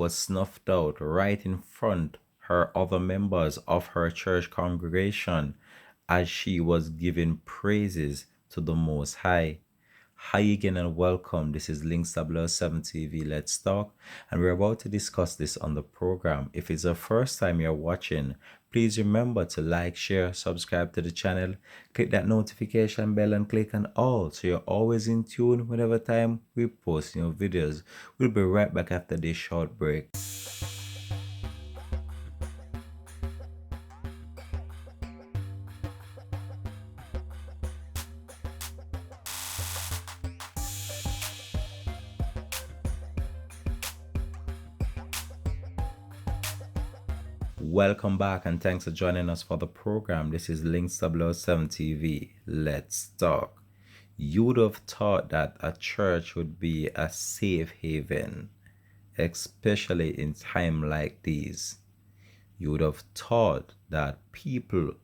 was snuffed out right in front her other members of her church congregation as she was giving praises to the Most High. Hi again and welcome. This is Links 007 TV. Let's talk. And we're about to discuss this on the program. If it's the first time you're watching, please remember to like, share, subscribe to the channel, click that notification bell and click on all so you're always in tune whenever time we post new videos. We'll be right back after this short break. Welcome back and thanks for joining us for the program. This is Links 007 TV. Let's talk. You would have thought that a church would be a safe haven, especially in time like these. You would have thought that people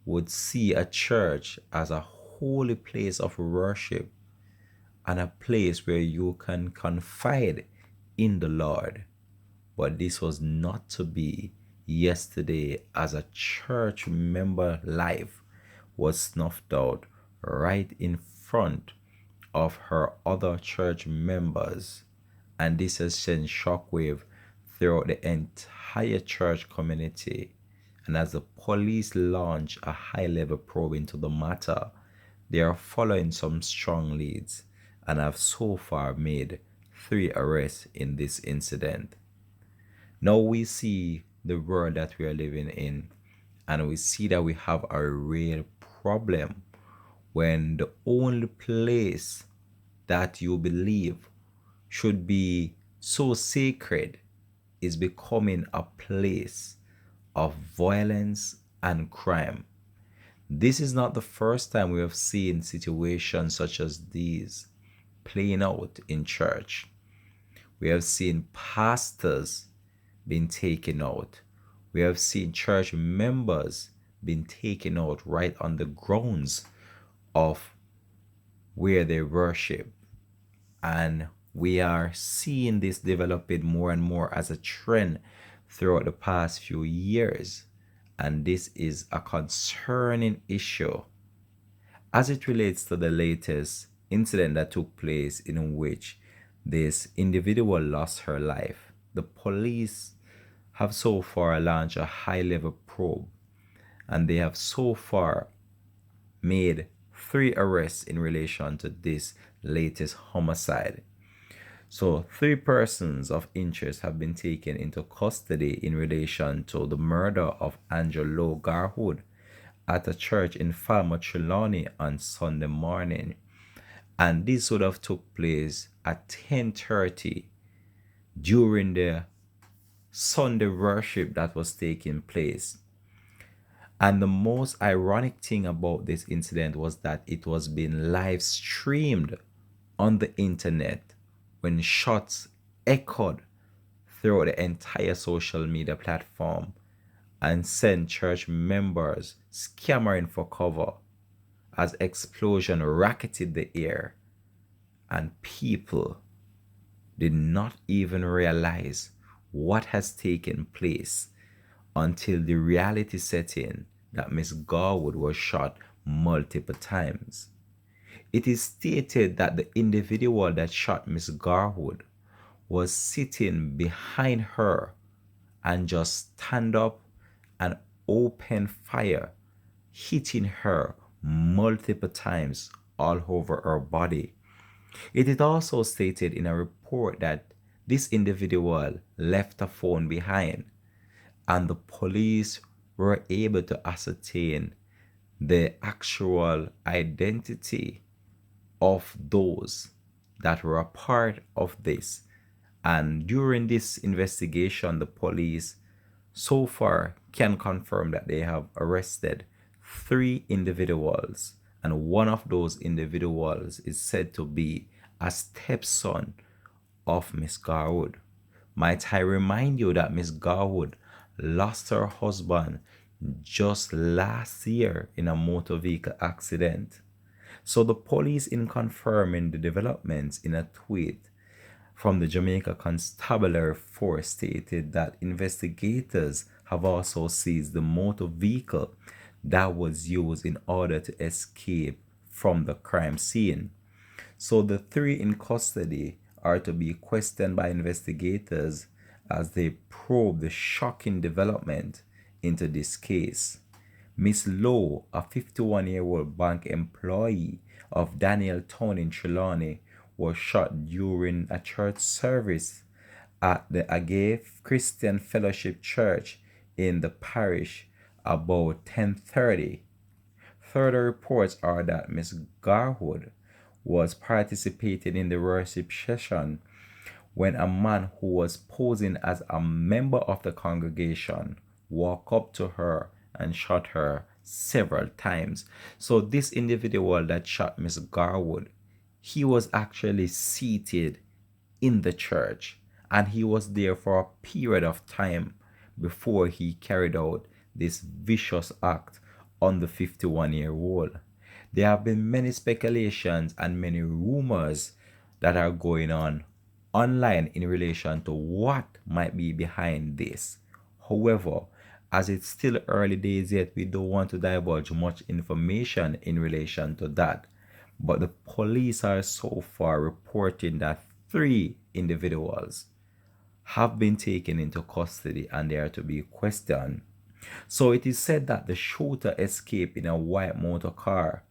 would see a church as a holy place of worship and a place where you can confide in the Lord. But this was not to be yesterday, as a church member life was snuffed out right in front of her other church members, and this has sent shockwave throughout the entire church community. And as the police launch a high-level probe into the matter, they are following some strong leads and have so far made 3 arrests in this incident. Now we see the world that we are living in, and we see that we have a real problem when the only place that you believe should be so sacred is becoming a place of violence and crime. This is not the first time we have seen situations such as these playing out in church. We have seen pastors been taken out. We have seen church members been taken out right on the grounds of where they worship. And we are seeing this developing more and more as a trend throughout the past few years. And this is a concerning issue as it relates to the latest incident that took place in which this individual lost her life. The police have so far launched a high-level probe, and they have so far made 3 arrests in relation to this latest homicide. So 3 persons of interest have been taken into custody in relation to the murder of Angelo Garwood at a church in Falmouth, Trelawney on Sunday morning. And this would have took place at 10:30 during the Sunday worship that was taking place. And the most ironic thing about this incident was that it was being live streamed on the internet when shots echoed throughout the entire social media platform and sent church members scampering for cover as explosion racketed the air, and people did not even realize what has taken place until the reality set in that Miss Garwood was shot multiple times. It is stated that the individual that shot Miss Garwood was sitting behind her and just stand up and open fire, hitting her multiple times all over her body. It is also stated in a report that this individual left a phone behind, and the police were able to ascertain the actual identity of those that were a part of this. And during this investigation, the police so far can confirm that they have arrested 3 individuals, and one of those individuals is said to be a stepson of Miss Garwood. Might I remind you that Miss Garwood lost her husband just last year in a motor vehicle accident. So the police, in confirming the developments in a tweet, from the Jamaica Constabulary Force stated that investigators have also seized the motor vehicle that was used in order to escape from the crime scene. So the three in custody are to be questioned by investigators as they probe the shocking development into this case. Miss Lowe, a 51-year-old bank employee of Daniel Town in Trelawney, was shot during a church service at the Agave Christian Fellowship Church in the parish about 10:30. Further reports are that Miss Garwood was participating in the worship session when a man who was posing as a member of the congregation walked up to her and shot her several times. So this individual that shot Miss Garwood, he was actually seated in the church and he was there for a period of time before he carried out this vicious act on the 51-year-old. There have been many speculations and many rumors that are going on online in relation to what might be behind this. However, as it's still early days yet, we don't want to divulge much information in relation to that. But the police are so far reporting that 3 individuals have been taken into custody and they are to be questioned. So it is said that the shooter escaped in a white motor car,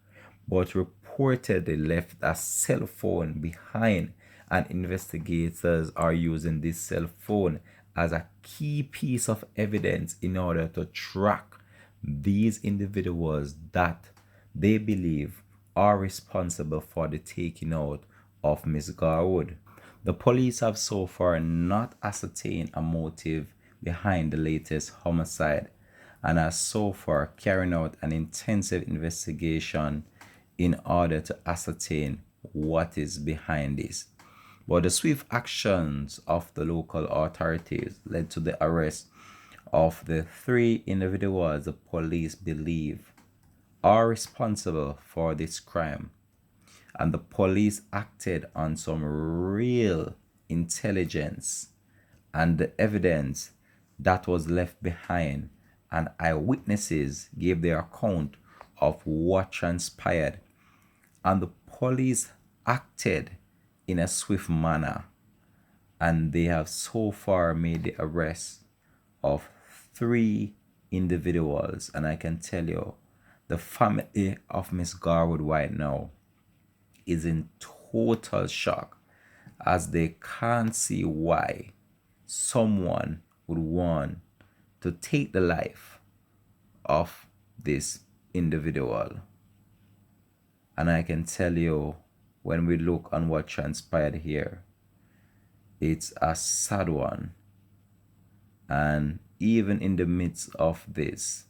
but reportedly left a cell phone behind, and investigators are using this cell phone as a key piece of evidence in order to track these individuals that they believe are responsible for the taking out of Miss Garwood. The police have so far not ascertained a motive behind the latest homicide and are so far carrying out an intensive investigation in order to ascertain what is behind this. But the swift actions of the local authorities led to the arrest of the 3 individuals the police believe are responsible for this crime. And the police acted on some real intelligence and the evidence that was left behind, and eyewitnesses gave their account of what transpired, and the police acted in a swift manner, and they have so far made the arrest of 3 individuals. And I can tell you, the family of Miss Garwood right now is in total shock as they can't see why someone would want to take the life of this individual. And I can tell you, when we look on what transpired here, it's a sad one. And even in the midst of this,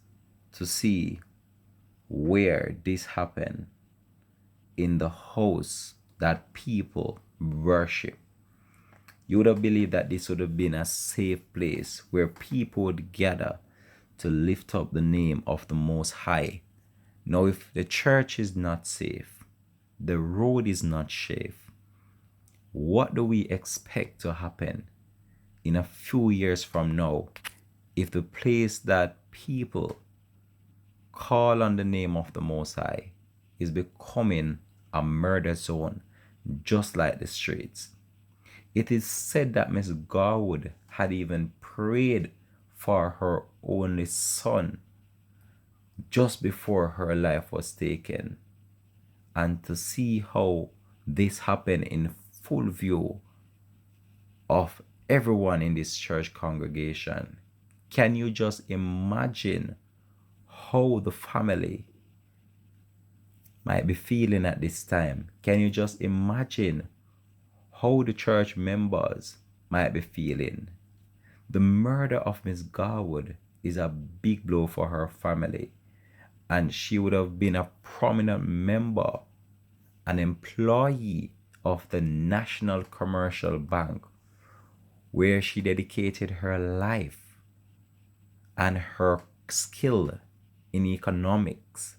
to see where this happened, in the house that people worship, you would have believed that this would have been a safe place where people would gather to lift up the name of the Most High. Now, if the church is not safe, the road is not safe, what do we expect to happen in a few years from now if the place that people call on the name of the Most High is becoming a murder zone, just like the streets? It is said that Miss Garwood had even prayed for her only son just before her life was taken. And to see how this happened in full view of everyone in this church congregation, can you just imagine how the family might be feeling at this time? Can you just imagine how the church members might be feeling? The murder of Miss Garwood is a big blow for her family, and she would have been a prominent member, an employee of the National Commercial Bank, where she dedicated her life and her skill in economics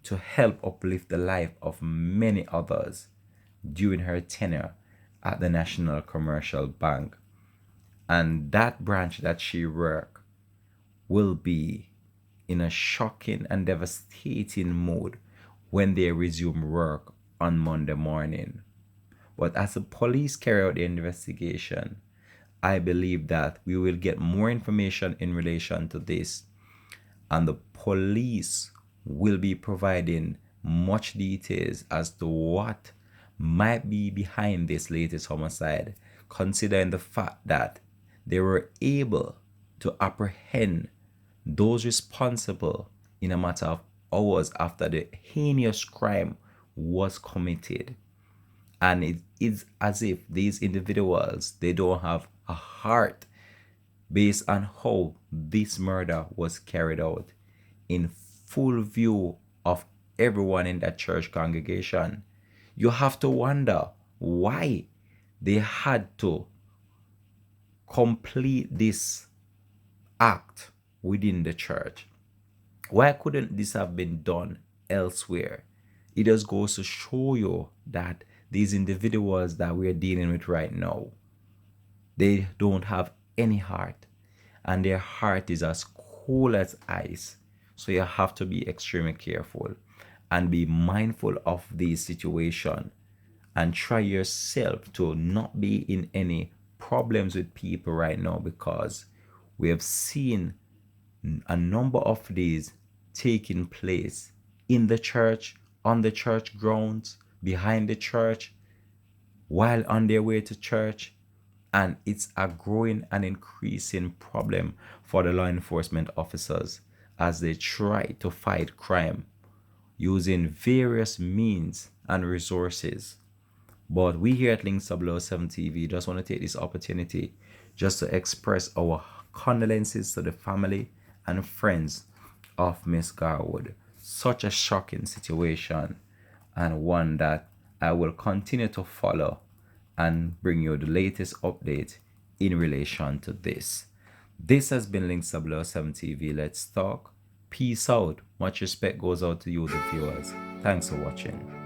to help uplift the life of many others during her tenure at the National Commercial Bank. And that branch that she worked will be in a shocking and devastating mood when they resume work on Monday morning. But as the police carry out the investigation, I believe that we will get more information in relation to this, and the police will be providing much details as to what might be behind this latest homicide, considering the fact that they were able to apprehend those responsible in a matter of hours after the heinous crime was committed. And it is as if these individuals, they don't have a heart based on how this murder was carried out in full view of everyone in that church congregation. You have to wonder why they had to complete this act within the church. Why couldn't this have been done elsewhere? It just goes to show you that these individuals that we're dealing with right now, they don't have any heart, and their heart is as cool as ice. So you have to be extremely careful and be mindful of this situation, and try yourself to not be in any problems with people right now, because we have seen a number of these taking place in the church, on the church grounds, behind the church, while on their way to church. And it's a growing and increasing problem for the law enforcement officers as they try to fight crime using various means and resources. But we here at Link 007 TV just want to take this opportunity just to express our condolences to the family and friends of Miss Garwood. Such a shocking situation, and one that I will continue to follow and bring you the latest update in relation to this. This has been Link 007 TV. Let's talk. Peace out. Much respect goes out to you, the viewers. Thanks for watching.